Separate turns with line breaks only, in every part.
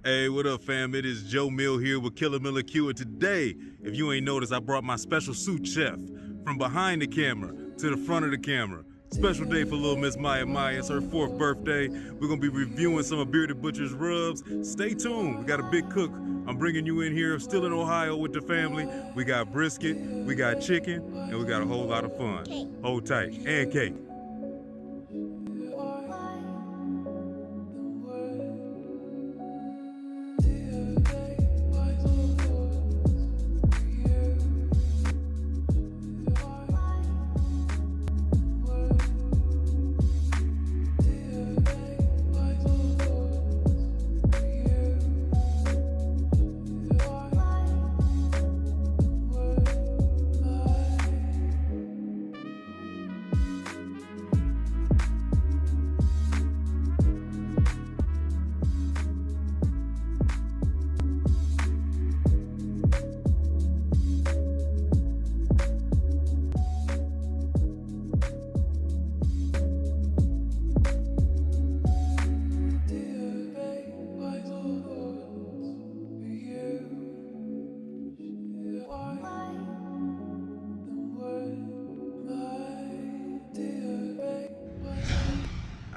Hey, what up, fam? It is Joe Mill here with Killer Miller Q, and today, if you ain't noticed, I brought my special suit chef from behind the camera to the front of the camera. Special day for little Miss Maya Maya. It's her 4th birthday. We're gonna be reviewing some of Bearded Butcher's rubs. Stay tuned. We got a big cook. I'm bringing you in here, still in Ohio with the family. We got brisket, we got chicken, and we got a whole lot of fun. Hold tight, and cake.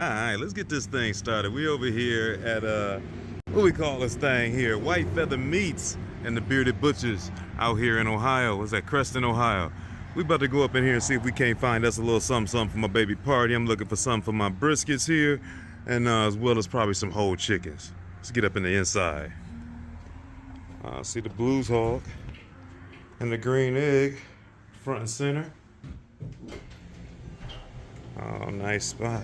Alright, let's get this thing started. We over here at what we call this thing here, White Feather Meats and the Bearded Butchers out here in Ohio. It's at Creston, Ohio. We about to go up in here and see if we can't find us a little something for my baby party. I'm looking for something for my briskets here, and as well as probably some whole chickens. Let's get up in the inside. See the Blues Hawk and the green egg front and center. Oh, nice spot.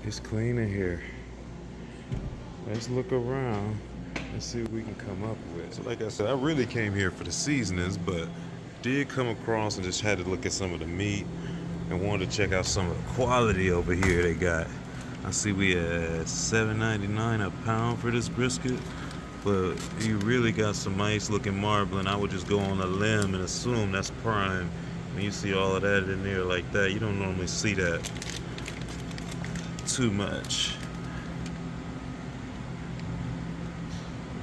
It's clean in here. Let's look around and see what we can come up with. So like I said, I really came here for the seasonings, but did come across and just had to look at some of the meat and wanted to check out some of the quality over here they got. I see we had $7.99 a pound for this brisket, but you really got some nice looking marbling. I would just go on a limb and assume that's prime. When you see all of that in there like that, you don't normally see that too much.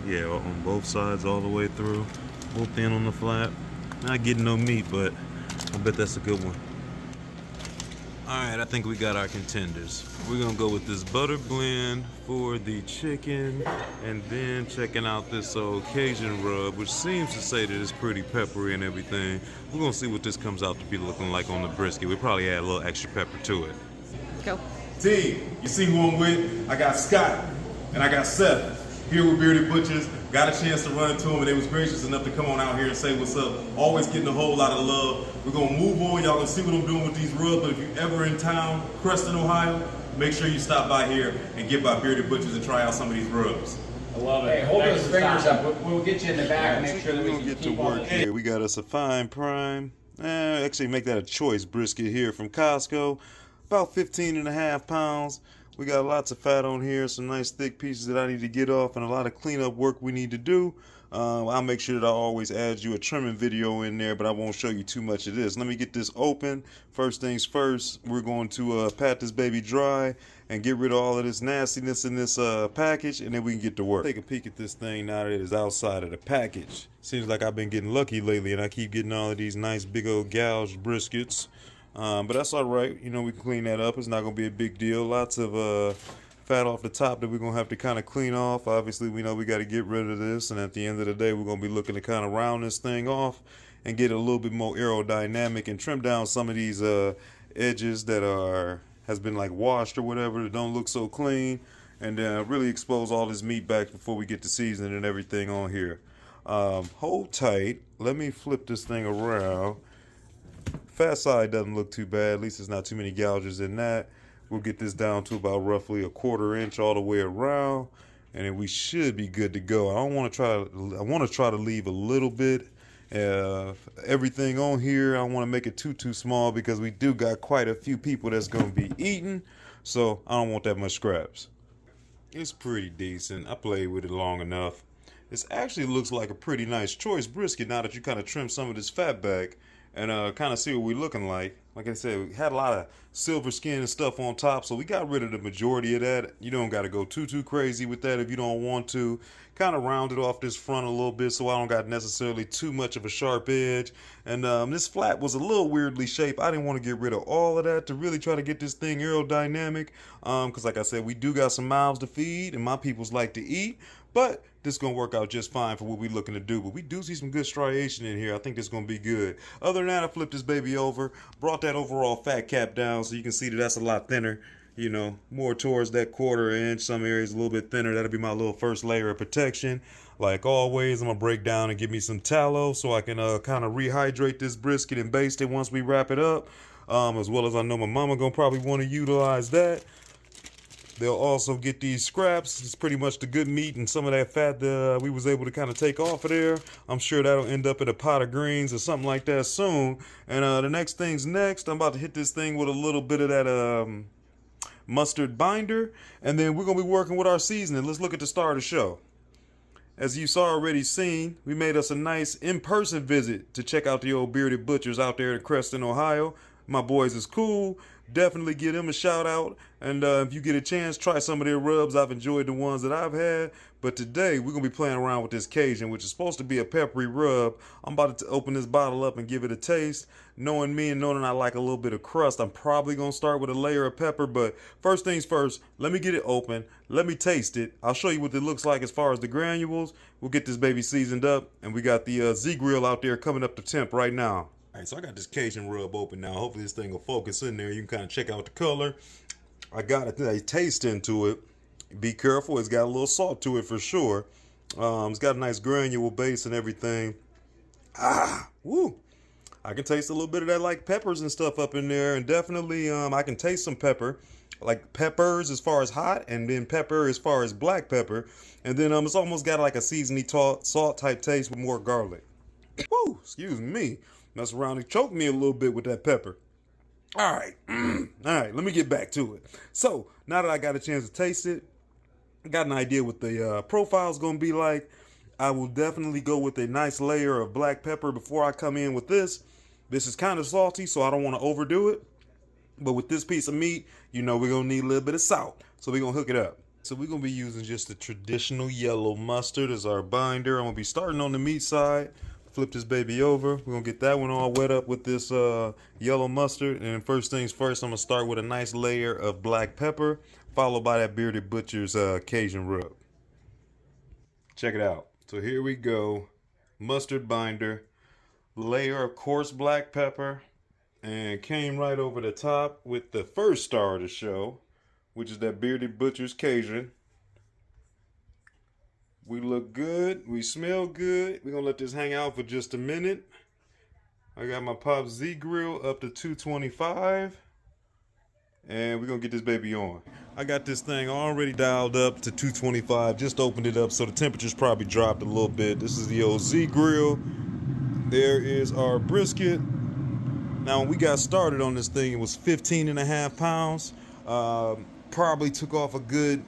Yeah, on both sides all the way through. Both thin on the flap. Not getting no meat, but I bet that's a good one. Alright, I think we got our contenders. We're gonna go with this butter blend for the chicken, and then checking out this Cajun rub, which seems to say that it's pretty peppery and everything. We're gonna see what this comes out to be looking like on the brisket. We probably add a little extra pepper to it.
Go.
Team, you see who I'm with? I got Scott and I got Seth here with Bearded Butchers. Got a chance to run into them, and they was gracious enough to come on out here and say what's up. Always getting a whole lot of love. We're gonna move on. Y'all gonna see what I'm doing with these rubs, but if you're ever in town, Creston, Ohio, make sure you stop by here and get by Bearded Butchers and try out some of these rubs.
I love it.
Hey, hold those fingers up. We'll get you in the back and make sure that we can
get to
keep
work
on.
here. We got us a fine prime. Actually make that a choice brisket here from Costco. About 15.5 pounds. We got lots of fat on here, some nice thick pieces that I need to get off, and a lot of cleanup work we need to do. I'll make sure that I always add you a trimming video in there, but I won't show you too much of this. Let me get this open. First things first, we're going to pat this baby dry and get rid of all of this nastiness in this package, and then we can get to work. Take a peek at this thing now that it is outside of the package. Seems like I've been getting lucky lately, and I keep getting all of these nice big old gouged briskets. But that's all right. You know, we can clean that up. It's not going to be a big deal. Lots of fat off the top that we're going to have to kind of clean off. Obviously, we know we got to get rid of this. And at the end of the day, we're going to be looking to kind of round this thing off and get it a little bit more aerodynamic and trim down some of these edges that has been like washed or whatever that don't look so clean. And really expose all this meat back before we get the seasoning and everything on here. Hold tight. Let me flip this thing around. Fat side doesn't look too bad. At least there's not too many gouges in that. We'll get this down to about roughly a 1/4 inch all the way around, and then we should be good to go. I want to try to leave a little bit everything on here. I don't want to make it too small because we do got quite a few people that's going to be eating, so I don't want that much scraps. It's pretty decent. I played with it long enough. This actually looks like a pretty nice choice brisket now that you kind of trim some of this fat back and kind of see what we're looking like. Like I said, we had a lot of silver skin and stuff on top, so we got rid of the majority of that. You don't got to go too crazy with that if you don't want to. Kind of rounded off this front a little bit so I don't got necessarily too much of a sharp edge. And this flap was a little weirdly shaped. I didn't want to get rid of all of that to really try to get this thing aerodynamic. Because like I said, we do got some mouths to feed and my peoples like to eat. But this is going to work out just fine for what we're looking to do. But we do see some good striation in here. I think this is going to be good. Other than that, I flipped this baby over, brought that overall fat cap down so you can see that that's a lot thinner. You know, more towards that 1/4 inch, some areas a little bit thinner. That'll be my little first layer of protection. Like always, I'm gonna break down and give me some tallow so I can kind of rehydrate this brisket and baste it once we wrap it up. As well as I know my mama gonna probably want to utilize that. They'll also get these scraps. It's pretty much the good meat and some of that fat that we was able to kind of take off of there. I'm sure that'll end up in a pot of greens or something like that soon. And the next thing's next. I'm about to hit this thing with a little bit of that mustard binder, and then we're gonna be working with our seasoning. Let's look at the start of the show. As you saw already seen, we made us a nice in-person visit to check out the old Bearded Butchers out there in Creston, Ohio. My boys is cool. Definitely give them a shout out. And if you get a chance, try some of their rubs. I've enjoyed the ones that I've had. But today, we're going to be playing around with this Cajun, which is supposed to be a peppery rub. I'm about to open this bottle up and give it a taste. Knowing me and knowing I like a little bit of crust, I'm probably going to start with a layer of pepper. But first things first, let me get it open. Let me taste it. I'll show you what it looks like as far as the granules. We'll get this baby seasoned up. And we got the Z-Grill out there coming up to temp right now. All right, so I got this Cajun rub open now. Hopefully this thing will focus in there. You can kind of check out the color. I got a taste into it. Be careful, it's got a little salt to it for sure. It's got a nice granule base and everything. Woo! I can taste a little bit of that like peppers and stuff up in there, and definitely I can taste some pepper. Like peppers as far as hot, and then pepper as far as black pepper. And then it's almost got like a seasoning salt type taste with more garlic. Woo! Excuse me. Mess around and choke me a little bit with that pepper. All right. All right, let me get back to it. So now that I got a chance to taste it, I got an idea what the profile's going to be like. I will definitely go with a nice layer of black pepper before I come in with this. This is kind of salty, so I don't want to overdo it. But with this piece of meat, you know we're going to need a little bit of salt. So we're going to hook it up. So we're going to be using just the traditional yellow mustard as our binder. I'm going to be starting on the meat side. Flip this baby over. We're going to get that one all wet up with this yellow mustard. And first things first, I'm going to start with a nice layer of black pepper, followed by that Bearded Butcher's Cajun rub. Check it out. So here we go. Mustard binder, layer of coarse black pepper, and came right over the top with the first star of the show, which is that Bearded Butcher's Cajun. We look good. We smell good. We're going to let this hang out for just a minute. I got my Pop Z-Grill up to 225. And we're going to get this baby on. I got this thing already dialed up to 225. Just opened it up so the temperature's probably dropped a little bit. This is the old Z-Grill. There is our brisket. Now, when we got started on this thing, it was 15.5 pounds. Probably took off a good,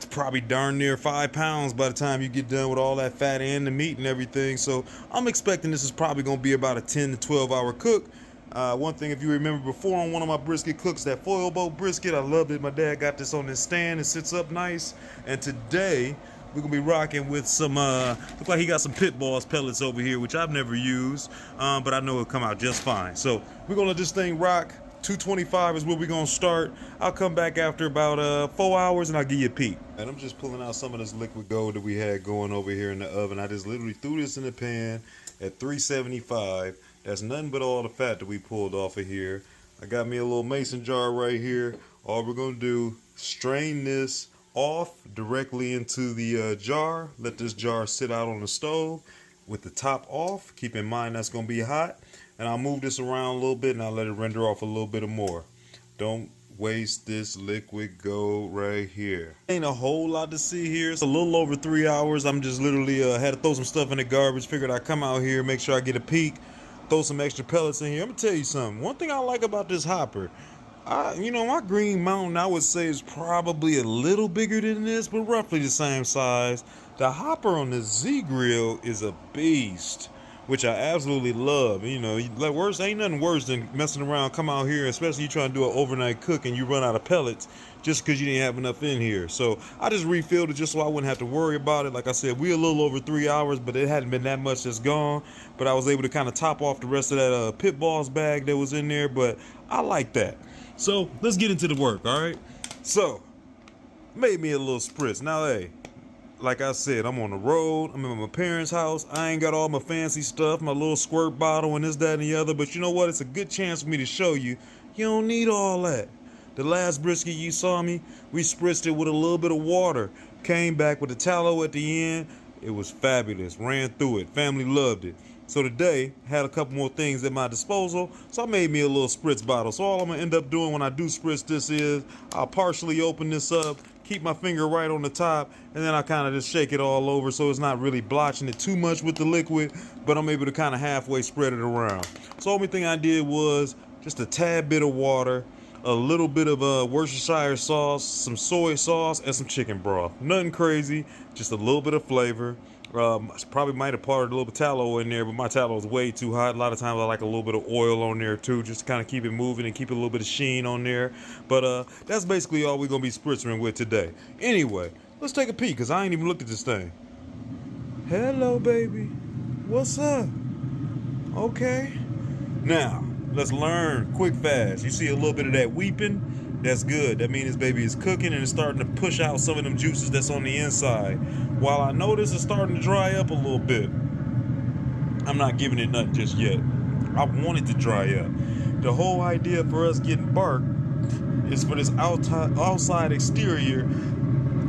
probably darn near 5 pounds by the time you get done with all that fat and the meat and everything. So I'm expecting this is probably going to be about a 10 to 12 hour cook. One thing, if you remember before on one of my brisket cooks, that foil boat brisket, I loved it. My dad got this on this stand. It sits up nice. And today we're going to be rocking with some, look like he got some Pit Boss pellets over here, which I've never used, but I know it'll come out just fine. So we're going to let this thing rock. 225 is where we're going to start. I'll come back after about 4 hours and I'll give you a peek. And I'm just pulling out some of this liquid gold that we had going over here in the oven. I just literally threw this in the pan at 375. That's nothing but all the fat that we pulled off of here. I got me a little mason jar right here. All we're going to do, strain this off directly into the jar. Let this jar sit out on the stove with the top off. Keep in mind that's going to be hot. And I'll move this around a little bit and I'll let it render off a little bit more. Don't waste this liquid gold right here. Ain't a whole lot to see here. It's a little over 3 hours. I'm just literally had to throw some stuff in the garbage. Figured I'd come out here, make sure I get a peek, throw some extra pellets in here. I'm gonna tell you something. One thing I like about this hopper, you know, my Green Mountain, I would say, is probably a little bigger than this, but roughly the same size. The hopper on the Z-Grill is a beast. which I absolutely love. You know, like worse ain't nothing worse than messing around, come out here, especially you trying to do an overnight cook and you run out of pellets just because you didn't have enough in here. So I just refilled it just so I wouldn't have to worry about it. Like I said, we a little over 3 hours, but it hadn't been that much that's gone. But I was able to kind of top off the rest of that pit balls bag that was in there. But I like that. So let's get into the work, all right? So made me a little spritz. Now, hey, like I said, I'm on the road. I'm in my parents' house. I ain't got all my fancy stuff, my little squirt bottle and this, that, and the other. But you know what? It's a good chance for me to show you. You don't need all that. The last brisket you saw me, we spritzed it with a little bit of water. Came back with the tallow at the end. It was fabulous. Ran through it. Family loved it. So today, had a couple more things at my disposal, so I made me a little spritz bottle. So all I'm going to end up doing when I do spritz this is, I'll partially open this up, keep my finger right on the top, and then I kind of just shake it all over so it's not really blotching it too much with the liquid, but I'm able to kind of halfway spread it around. So the only thing I did was just a tad bit of water, a little bit of Worcestershire sauce, some soy sauce, and some chicken broth. Nothing crazy, just a little bit of flavor. Probably might have poured a little bit of tallow in there, but my tallow is way too hot. A lot of times I like a little bit of oil on there too, just to kind of keep it moving and keep a little bit of sheen on there. But that's basically all we're going to be spritzing with today. Anyway, let's take a peek, because I ain't even looked at this thing. Hello, baby. What's up? Okay. Now, let's learn quick fast. You see a little bit of that weeping? That's good. That means this baby is cooking and it's starting to push out some of them juices that's on the inside. While I know this is starting to dry up a little bit, I'm not giving it nothing just yet. I want it to dry up. The whole idea for us getting bark is for this outside exterior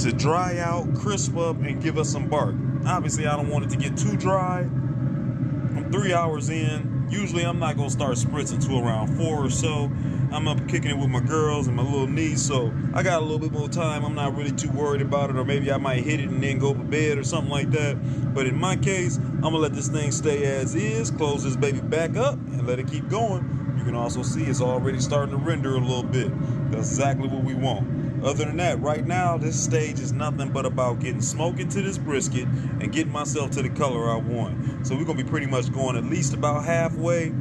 to dry out, crisp up, and give us some bark. Obviously, I don't want it to get too dry. I'm 3 hours in. Usually I'm not going to start spritzing until around 4 or so. I'm up kicking it with my girls and my little niece, so I got a little bit more time. I'm not really too worried about it, or maybe I might hit it and then go to bed or something like that. But in my case, I'm going to let this thing stay as is, close this baby back up, and let it keep going. You can also see it's already starting to render a little bit. That's exactly what we want. Other than that, right now, this stage is nothing but about getting smoke into this brisket and getting myself to the color I want. So we're going to be pretty much going at least about halfway.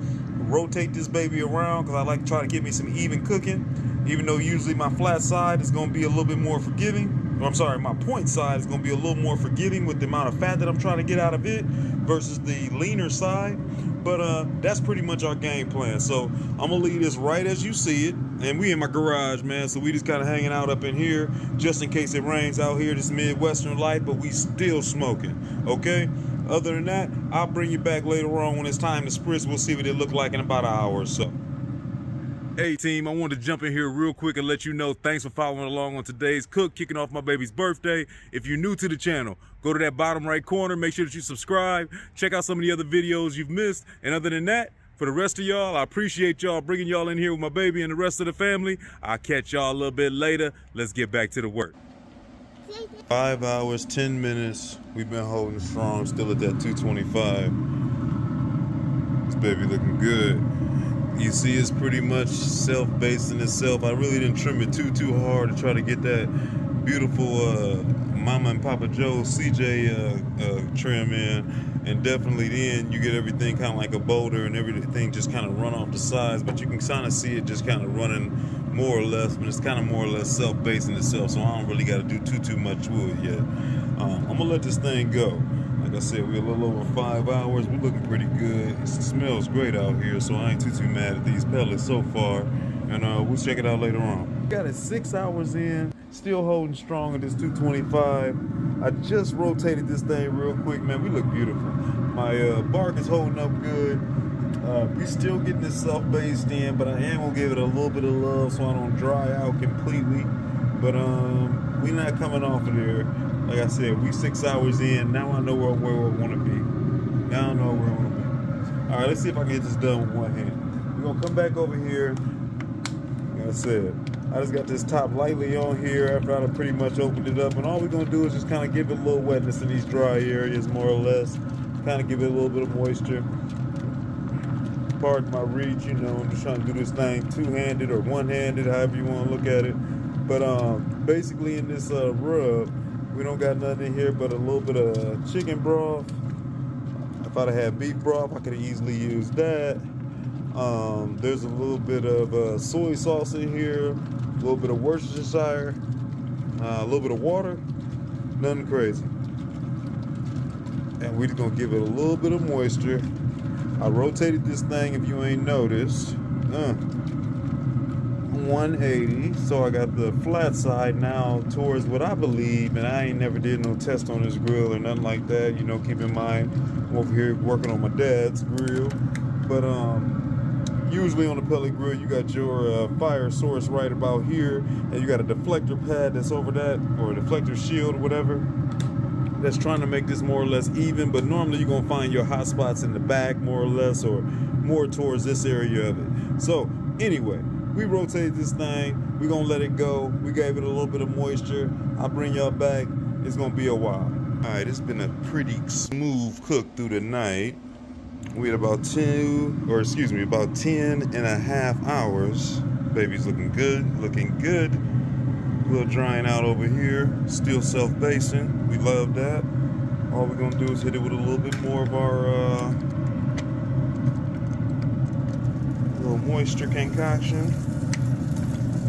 Rotate this baby around, because I like to try to get me some even cooking. Even though usually my flat side is going to be a little bit more forgiving. Or I'm sorry, my point side is going to be a little more forgiving with the amount of fat that I'm trying to get out of it versus the leaner side. But that's pretty much our game plan. So I'm going to leave this right as you see it. And we in my garage, man. So we just kind of hanging out up in here just in case it rains out here. This Midwestern life, but we still smoking. Okay? Other than that, I'll bring you back later on when it's time to spritz. We'll see what it look like in about an hour or so. Hey team, I wanted to jump in here real quick and let you know thanks for following along on today's cook, kicking off my baby's birthday. If you're new to the channel, go to that bottom right corner, make sure that you subscribe, check out some of the other videos you've missed. And other than that, for the rest of y'all, I appreciate y'all bringing y'all in here with my baby and the rest of the family. I'll catch y'all a little bit later. Let's get back to the work. 5 hours, 10 minutes. We've been holding strong, still at that 225. This baby looking good. You see, it's pretty much self-based in itself. I really didn't trim it too hard to try to get that beautiful Mama and Papa Joe CJ trim in. And definitely then you get everything kind of like a boulder and everything just kind of run off the sides. But you can kind of see it just kind of running more or less, but it's kind of more or less self-based in itself. So I don't really got to do too much with it yet. I'm going to let this thing go. Like I said, we're a little over 5 hours. We're looking pretty good. It smells great out here, so I ain't too mad at these pellets so far. And we'll check it out later on. Got it 6 hours in, still holding strong at this 225. I just rotated this thing real quick, man. We look beautiful. My bark is holding up good. We still getting this self-based in, but I am gonna give it a little bit of love so I don't dry out completely. But we not coming off of there. Like I said, we 6 hours in. Now I know where I want to be. Now I know where I want to be. All right, let's see if I can get this done with one hand. We're gonna come back over here. Like I said, I just got this top lightly on here after I pretty much opened it up, and all we're gonna do is just kind of give it a little wetness in these dry areas, more or less. Kind of give it a little bit of moisture. Pardon my reach, you know, I'm just trying to do this thing two-handed or one-handed, however you want to look at it. But basically in this rub, we don't got nothing in here but a little bit of chicken broth. I If I'd have had beef broth, I could have easily used that. There's a little bit of soy sauce in here, a little bit of Worcestershire, a little bit of water, nothing crazy. And we're just gonna give it a little bit of moisture. I rotated this thing, if you ain't noticed, 180, so I got the flat side now towards what I believe, and I ain't never did no test on this grill or nothing like that, you know, keep in mind I'm over here working on my dad's grill. But usually on a pellet grill you got your fire source right about here, and you got a deflector pad that's over that, or a deflector shield or whatever, that's trying to make this more or less even. But normally you're gonna find your hot spots in the back more or less, or more towards this area of it. So anyway, we rotate this thing, we're gonna let it go. We gave it a little bit of moisture. I'll bring y'all back. It's gonna be a while. All right, it's been a pretty smooth cook through the night. We had about 10 and a half hours. Baby's looking good, looking good. A little drying out over here, still self-basing. We love that. All we're gonna do is hit it with a little bit more of our little moisture concoction.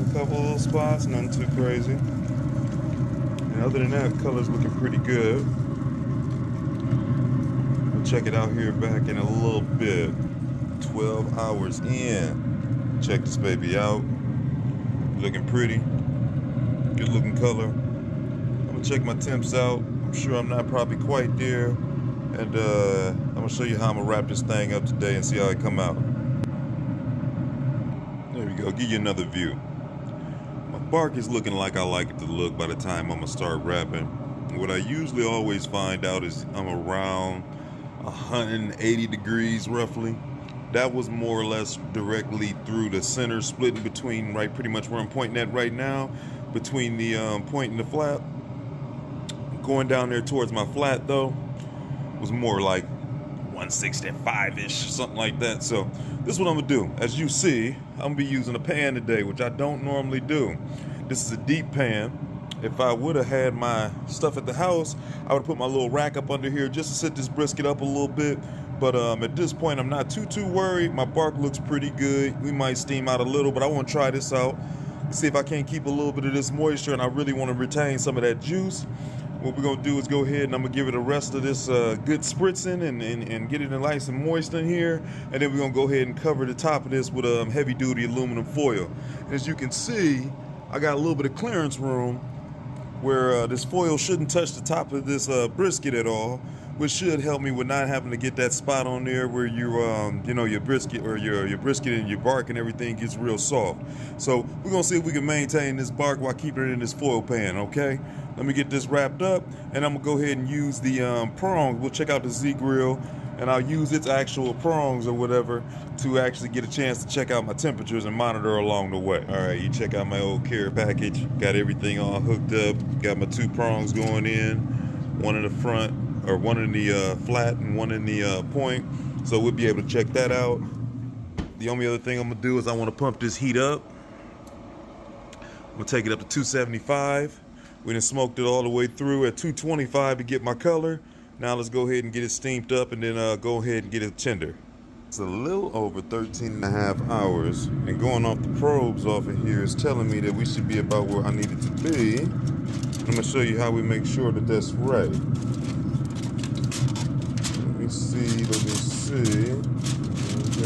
A couple of little spots, nothing too crazy. And other than that, color's looking pretty good. We'll check it out here back in a little bit. 12 hours in. Check this baby out. Looking pretty. Good looking color. I'm gonna check my temps out. I'm sure I'm not probably quite there. And I'm gonna show you how I'm gonna wrap this thing up today and see how it come out. There we go, give you another view. My bark is looking like I like it to look by the time I'm gonna start wrapping. What I usually always find out is I'm around 180 degrees roughly. That was more or less directly through the center, splitting between pretty much where I'm pointing at right now, between the point and the flat. Going down there towards my flat though, was more like 165-ish, something like that. So this is what I'm gonna do. As you see, I'm gonna be using a pan today, which I don't normally do. This is a deep pan. If I would have had my stuff at the house, I would have put my little rack up under here just to set this brisket up a little bit. But at this point, I'm not too worried. My bark looks pretty good. We might steam out a little, but I want to try this out. See if I can't keep a little bit of this moisture, and I really want to retain some of that juice. What we're gonna do is go ahead and I'm gonna give it the rest of this good spritzing and get it nice and moist in here, and then we're gonna go ahead and cover the top of this with heavy duty aluminum foil. And as you can see, I got a little bit of clearance room where this foil shouldn't touch the top of this brisket at all, which should help me with not having to get that spot on there where your brisket or your brisket and your bark and everything gets real soft. So we're gonna see if we can maintain this bark while keeping it in this foil pan, okay? Let me get this wrapped up, and I'm gonna go ahead and use the prongs. We'll check out the Z grill, and I'll use its actual prongs or whatever to actually get a chance to check out my temperatures and monitor along the way. All right, you check out my old care package. Got everything all hooked up. Got my 2 prongs going in, one in the front, or one in the flat and one in the point. So we'll be able to check that out. The only other thing I'm gonna do is I wanna pump this heat up. I'm gonna take it up to 275. We done smoked it all the way through at 225 to get my color. Now let's go ahead and get it steamed up, and then go ahead and get it tender. It's a little over 13 and a half hours, and going off the probes off of here is telling me that we should be about where I need it to be. I'm gonna show you how we make sure that that's right. Let me see. Got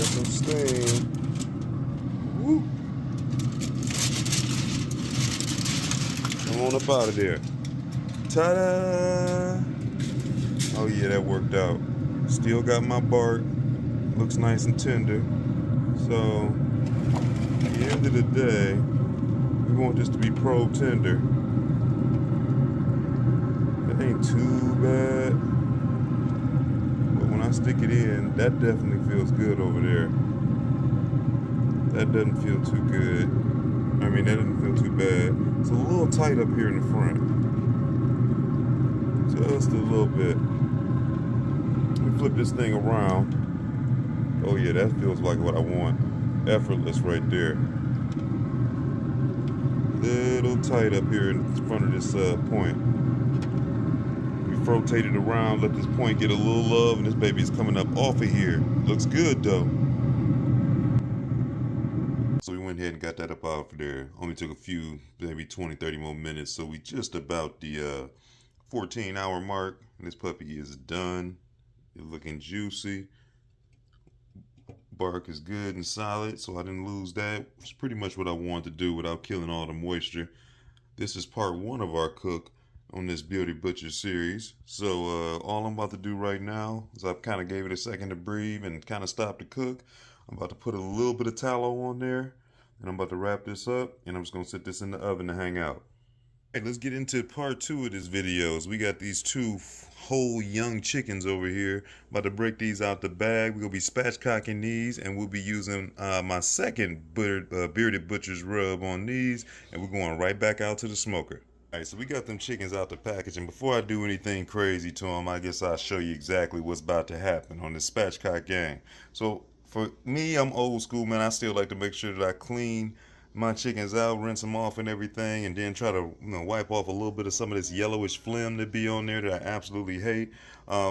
some steam. Woo. Come on up out of there. Ta-da! Oh yeah, that worked out. Still got my bark. Looks nice and tender. So, at the end of the day, we want this to be probe tender. That ain't too bad. But when I stick it in, that definitely feels good over there. That doesn't feel too good. I mean, that doesn't feel too bad. It's a little tight up here in the front. Just a little bit. Let me flip this thing around. Oh yeah, that feels like what I want. Effortless right there. Little tight up here in front of this point. Let me rotate it around, let this point get a little love, and this baby is coming up off of here. Looks good though. So we went ahead and got that up out of there. Only took a few, maybe 20, 30 more minutes. So we just about the 14-hour mark. And this puppy is done. It's looking juicy. Bark is good and solid, so I didn't lose that, which is pretty much what I wanted to do without killing all the moisture. This is part 1 of our cook on this Beauty Butcher series. So all I'm about to do right now is I kind of gave it a second to breathe and kind of stop the cook. I'm about to put a little bit of tallow on there, and I'm about to wrap this up, and I'm just going to sit this in the oven to hang out. Hey, let's get into part 2 of this video. We got these 2 whole young chickens over here. About to break these out the bag. We're going to be spatchcocking these, and we'll be using my second Bearded Butcher's rub on these, and we're going right back out to the smoker. All right, so we got them chickens out the package, and before I do anything crazy to them, I guess I'll show you exactly what's about to happen on this spatchcock gang. So for me, I'm old school, man. I still like to make sure that I clean my chickens out, rinse them off and everything, and then try to wipe off a little bit of some of this yellowish phlegm that be on there that I absolutely hate.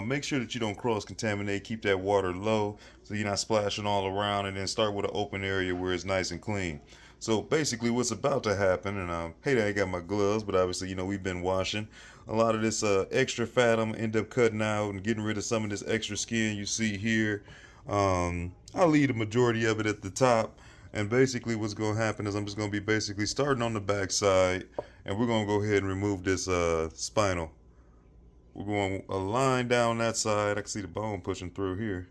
Make sure that you don't cross-contaminate. Keep that water low so you're not splashing all around, and then start with an open area where it's nice and clean. So basically what's about to happen, and hey, I ain't got my gloves, but obviously, we've been washing. A lot of this extra fat I'm gonna end up cutting out and getting rid of some of this extra skin you see here. I'll leave the majority of it at the top. And basically what's going to happen is I'm just going to be basically starting on the back side, and we're going to go ahead and remove this spinal. We're going to align down that side. I can see the bone pushing through here.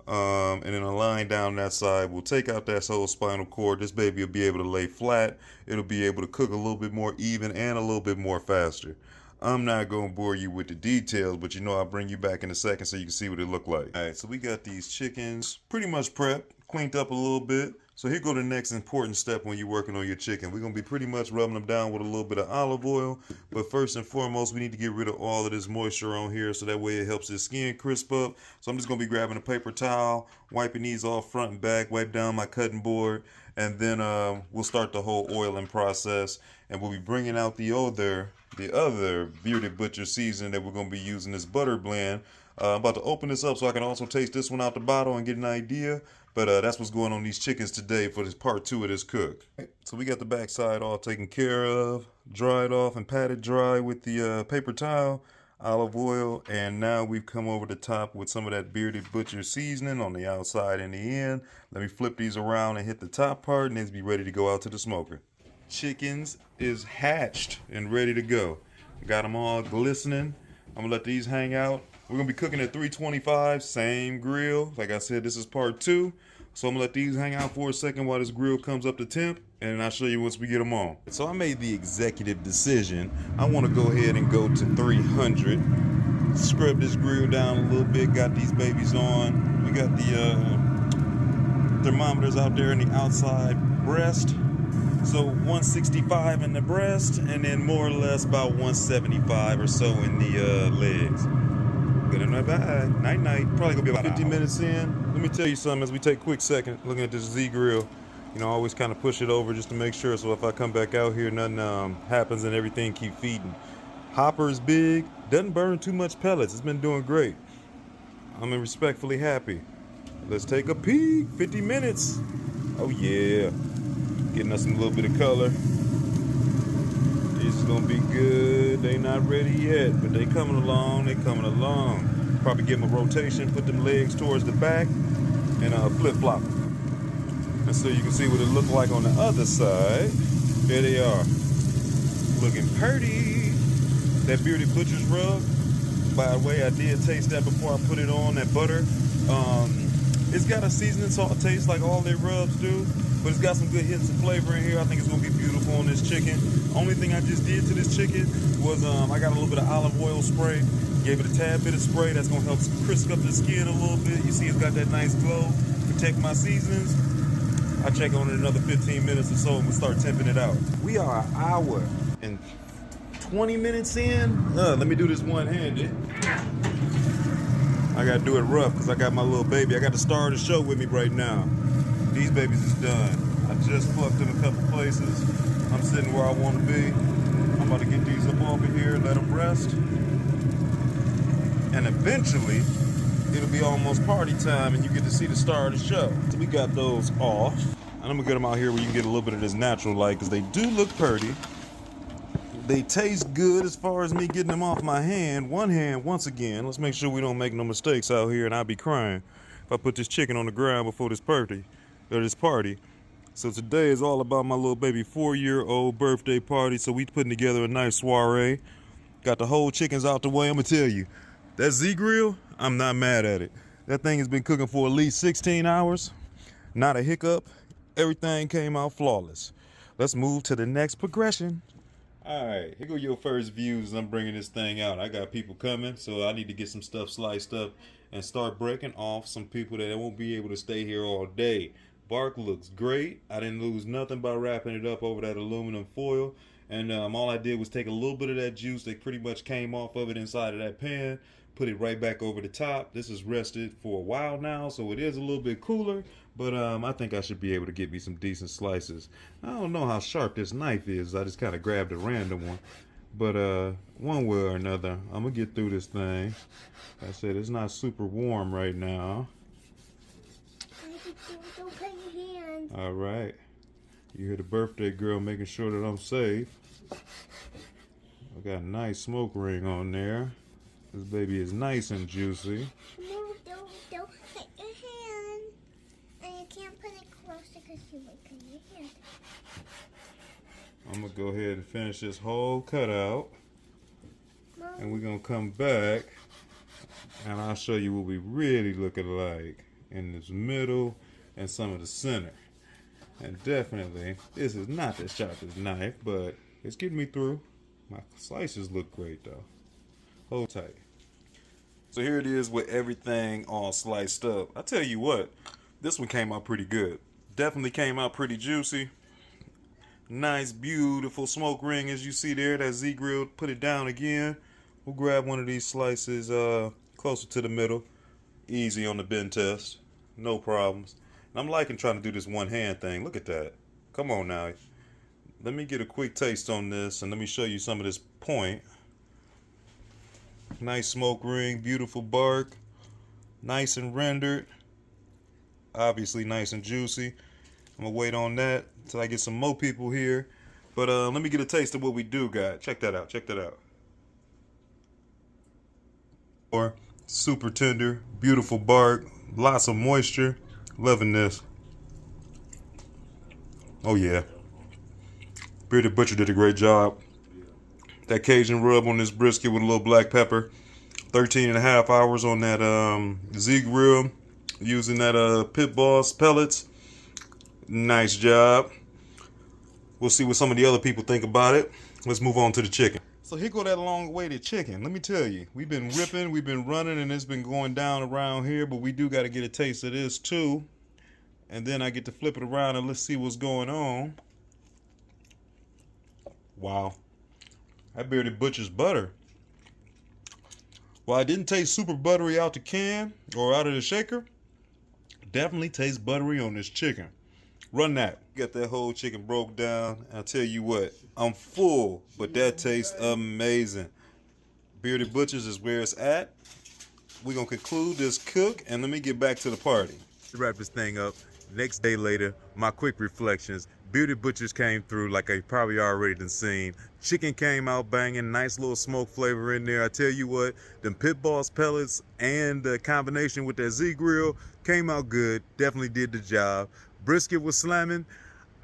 And then align down that side. We'll take out that whole spinal cord. This baby will be able to lay flat. It'll be able to cook a little bit more even and a little bit more faster. I'm not going to bore you with the details, but I'll bring you back in a second so you can see what it looked like. All right, so we got these chickens pretty much prepped, cleaned up a little bit. So here go the next important step when you're working on your chicken. We're going to be pretty much rubbing them down with a little bit of olive oil. But first and foremost, we need to get rid of all of this moisture on here so that way it helps the skin crisp up. So I'm just going to be grabbing a paper towel, wiping these off front and back, wipe down my cutting board, and then we'll start the whole oiling process. And we'll be bringing out the other Bearded Butcher seasoning that we're going to be using, this butter blend. I'm about to open this up so I can also taste this one out the bottle and get an idea. But that's what's going on these chickens today for this part 2 of this cook. So we got the backside all taken care of, dried off and patted dry with the paper towel, olive oil, and now we've come over the top with some of that Bearded Butcher seasoning on the outside and the end. Let me flip these around and hit the top part, and then be ready to go out to the smoker. Chickens is hatched and ready to go. Got them all glistening. I'm gonna let these hang out. We're gonna be cooking at 325, same grill. Like I said, this is part 2. So I'm gonna let these hang out for a second while this grill comes up to temp, and I'll show you once we get them on. So I made the executive decision. I wanna go ahead and go to 300. Scrub this grill down a little bit, got these babies on. We got the thermometers out there in the outside breast. So 165 in the breast, and then more or less about 175 or so in the legs. Good night, bye. Night night. Probably gonna be about 50 minutes in. Let me tell you something as we take a quick second looking at this Z grill. I always kind of push it over just to make sure, so if I come back out here, nothing happens and everything keep feeding. Hopper is big, doesn't burn too much pellets. It's been doing great. I'm respectfully happy. Let's take a peek. 50 minutes. Oh yeah. Getting us a little bit of color. This is gonna be good. They not ready yet, but they coming along. They coming along. Probably give them a rotation, put them legs towards the back, and flip flop them. And so you can see what it looked like on the other side. There they are, looking pretty. That Bearded Butcher's rub. By the way, I did taste that before I put it on. That butter. It's got a seasoning salt taste like all their rubs do. But it's got some good hits of flavor in here. I think it's gonna be beautiful on this chicken. Only thing I just did to this chicken was I got a little bit of olive oil spray, gave it a tad bit of spray that's gonna help crisp up the skin a little bit. You see it's got that nice glow. Protect my seasonings. I'll check on it another 15 minutes or so and we'll start temping it out. We are an hour and 20 minutes in. Let me do this one-handed. I gotta do it rough because I got my little baby. I got the star of the show with me right now. These babies is done. I just plucked them a couple places. I'm sitting where I want to be. I'm about to get these up over here, let them rest. and eventually it'll be almost party time and you get to see the star of the show. So we got those off. And I'm gonna get them out here where you can get a little bit of this natural light because they do look pretty. They taste good as far as me getting them off my hand. One hand, once again. Let's make sure we don't make no mistakes out here and I'll be crying if I put this chicken on the ground before this party. So today is all about my little baby 4-year-old birthday party. So we putting together a nice soiree. Got the whole chickens out the way. I'm gonna tell you, that Z-Grill, I'm not mad at it. That thing has been cooking for at least 16 hours. Not a hiccup. Everything came out flawless. Let's move to the next progression. All right, here go your first views. I'm bringing this thing out. I got people coming, so I need to get some stuff sliced up and start breaking off some people that won't be able to stay here all day. Bark looks great. I didn't lose nothing by wrapping it up over that aluminum foil. And all I did was take a little bit of that juice that pretty much came off of it inside of that pan, put it right back over the top. This is rested for a while now, so it is a little bit cooler, but I think I should be able to get me some decent slices. I don't know how sharp this knife is. I just kind of grabbed a random one. But one way or another, I'm going to get through this thing. Like I said, it's not super warm right now.
Don't put your hands.
All right. You hear the birthday girl making sure that I'm safe. I got a nice smoke ring on there. This baby is nice and juicy.
No, don't hit your hand. And you can't put it closer because you might cut your hand.
I'm going to go ahead and finish this whole cutout.
Mom.
And we're going to come back and I'll show you what we really looking like in this middle and some of the center. And definitely, this is not the sharpest knife, but it's getting me through. My slices look great though. Hold tight. So here it is with everything all sliced up. I tell you what, this one came out pretty good. Definitely came out pretty juicy. Nice, beautiful smoke ring as you see there. That Z-Grill, put it down again. We'll grab one of these slices closer to the middle. Easy on the bend test. No problems. And I'm liking trying to do this one hand thing. Look at that. Come on now. Let me get a quick taste on this and let me show you some of this point. Nice smoke ring, beautiful bark. Nice and rendered. Obviously nice and juicy. I'm gonna wait on that until I get some more people here. But let me get a taste of what we do got. Check that out, check that out. Or super tender, beautiful bark, lots of moisture. Loving this. Oh yeah. Bearded Butcher did a great job. That Cajun rub on this brisket with a little black pepper. 13.5 hours on that Z-Grill using that Pit Boss pellets. Nice job. We'll see what some of the other people think about it. Let's move on to the chicken. So here go that long-awaited chicken. Let me tell you, we've been ripping, we've been running, and it's been going down around here, but we do got to get a taste of this too. And then I get to flip it around and let's see what's going on. Wow. That Bearded Butcher's butter. Well, I didn't taste super buttery out the can or out of the shaker. Definitely tastes buttery on this chicken. Run that. Got that whole chicken broke down. I'll tell you what, I'm full, but that tastes amazing. Bearded Butcher's is where it's at. We're going to conclude this cook, and let me get back to the party. To wrap this thing up, next day later, my quick reflections. Bearded Butchers came through like I probably already done seen. Chicken came out banging, nice little smoke flavor in there. I tell you what, them Pit Boss pellets and the combination with that Z-Grill came out good. Definitely did the job. Brisket was slamming.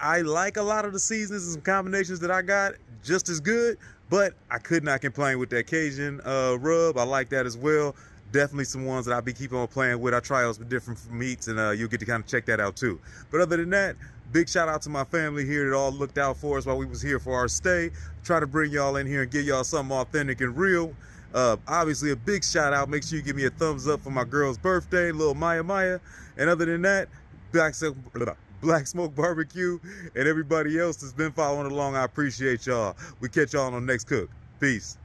I like a lot of the seasonings and some combinations that I got just as good, but I could not complain with that Cajun rub. I like that as well. Definitely some ones that I'll be keeping on playing with. I try those with different meats, and you'll get to kind of check that out too. But other than that, big shout out to my family here that all looked out for us while we was here for our stay. Try to bring y'all in here and give y'all something authentic and real. Obviously a big shout out. Make sure you give me a thumbs up for my girl's birthday, little Maya. And other than that, Black Smoke Barbecue and everybody else that's been following along, I appreciate y'all. We catch y'all on the next cook. Peace.